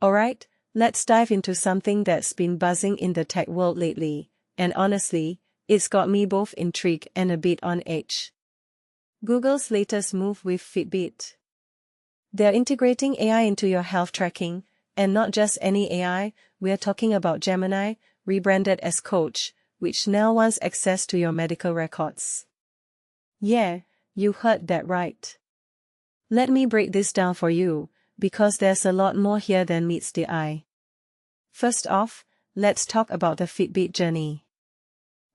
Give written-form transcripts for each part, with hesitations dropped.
Alright, let's dive into something that's been buzzing in the tech world lately, and honestly, it's got me both intrigued and a bit on edge. Google's latest move with Fitbit. They're integrating AI into your health tracking, and not just any AI, we're talking about Gemini, rebranded as Coach, which now wants access to your medical records. Yeah, you heard that right. Let me break this down for you, because there's a lot more here than meets the eye. First off, let's talk about the Fitbit journey.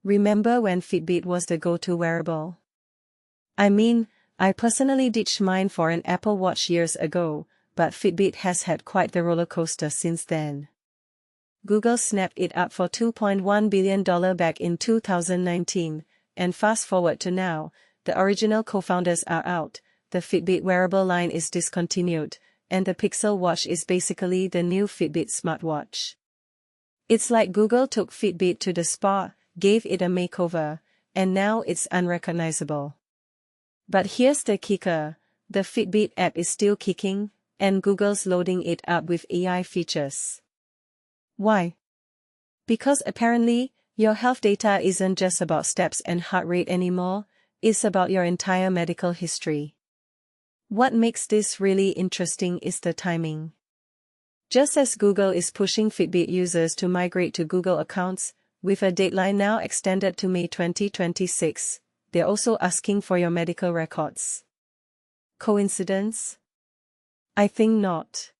Remember when Fitbit was the go-to wearable? I mean, I personally ditched mine for an Apple Watch years ago, but Fitbit has had quite the roller coaster since then. Google snapped it up for $2.1 billion back in 2019, and fast forward to now, the original co-founders are out, the Fitbit wearable line is discontinued, and the Pixel Watch is basically the new Fitbit smartwatch. It's like Google took Fitbit to the spa, gave it a makeover, and now it's unrecognizable. But here's the kicker, the Fitbit app is still kicking, and Google's loading it up with AI features. Why? Because apparently, your health data isn't just about steps and heart rate anymore, it's about your entire medical history. What makes this really interesting is the timing. Just as Google is pushing Fitbit users to migrate to Google accounts, with a deadline now extended to May 2026, they're also asking for your medical records. Coincidence? I think not.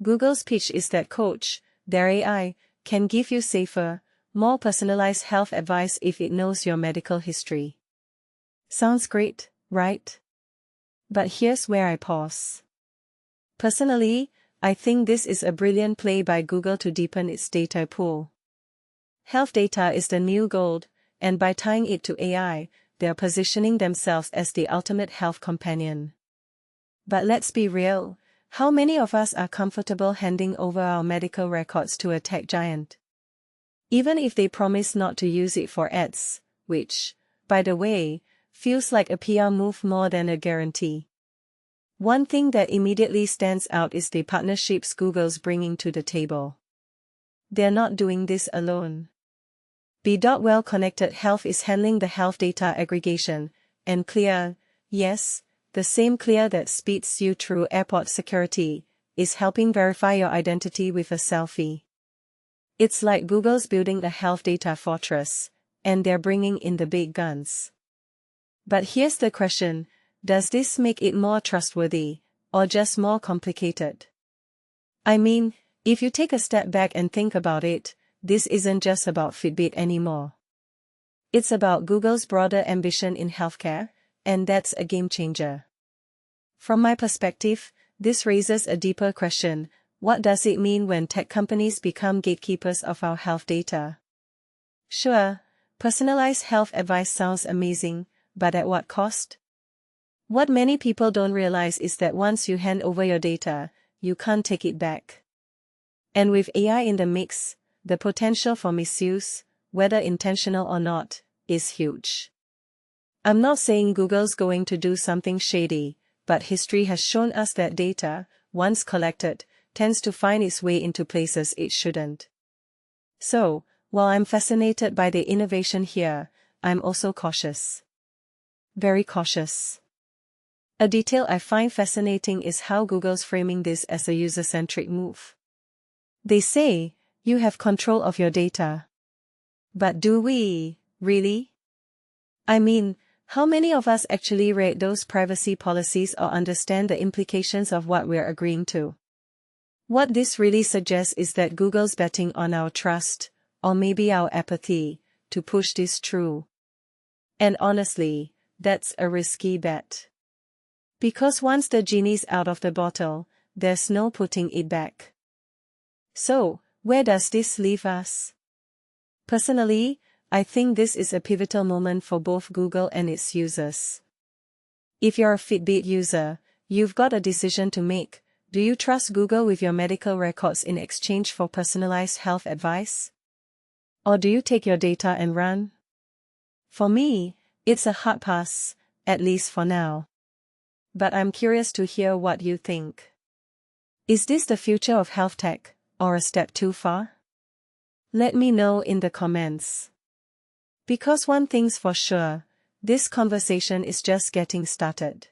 Google's pitch is that Coach, their AI, can give you safer, more personalized health advice if it knows your medical history. Sounds great, right? But here's where I pause. Personally, I think this is a brilliant play by Google to deepen its data pool. Health data is the new gold, and by tying it to AI, they're positioning themselves as the ultimate health companion. But let's be real, how many of us are comfortable handing over our medical records to a tech giant? Even if they promise not to use it for ads, which, by the way, feels like a PR move more than a guarantee. One thing that immediately stands out is the partnerships Google's bringing to the table. They're not doing this alone. Well Connected Health is handling the health data aggregation, and Clear, yes, the same Clear that speeds you through airport security, is helping verify your identity with a selfie. It's like Google's building a health data fortress, and they're bringing in the big guns. But here's the question, does this make it more trustworthy, or just more complicated? I mean, if you take a step back and think about it, this isn't just about Fitbit anymore. It's about Google's broader ambition in healthcare, and that's a game changer. From my perspective, this raises a deeper question, what does it mean when tech companies become gatekeepers of our health data? Sure, personalized health advice sounds amazing, but at what cost? What many people don't realize is that once you hand over your data, you can't take it back. And with AI in the mix, the potential for misuse, whether intentional or not, is huge. I'm not saying Google's going to do something shady, but history has shown us that data, once collected, tends to find its way into places it shouldn't. So, while I'm fascinated by the innovation here, I'm also cautious. Very cautious. A detail I find fascinating is how Google's framing this as a user-centric move. They say, you have control of your data. But do we, really? I mean, how many of us actually read those privacy policies or understand the implications of what we're agreeing to? What this really suggests is that Google's betting on our trust, or maybe our apathy, to push this through. And honestly, that's a risky bet. Because once the genie's out of the bottle, there's no putting it back. So, where does this leave us? Personally, I think this is a pivotal moment for both Google and its users. If you're a Fitbit user, you've got a decision to make. Do you trust Google with your medical records in exchange for personalized health advice? Or do you take your data and run? For me, it's a hard pass, at least for now. But I'm curious to hear what you think. Is this the future of health tech, or a step too far? Let me know in the comments. Because one thing's for sure, this conversation is just getting started.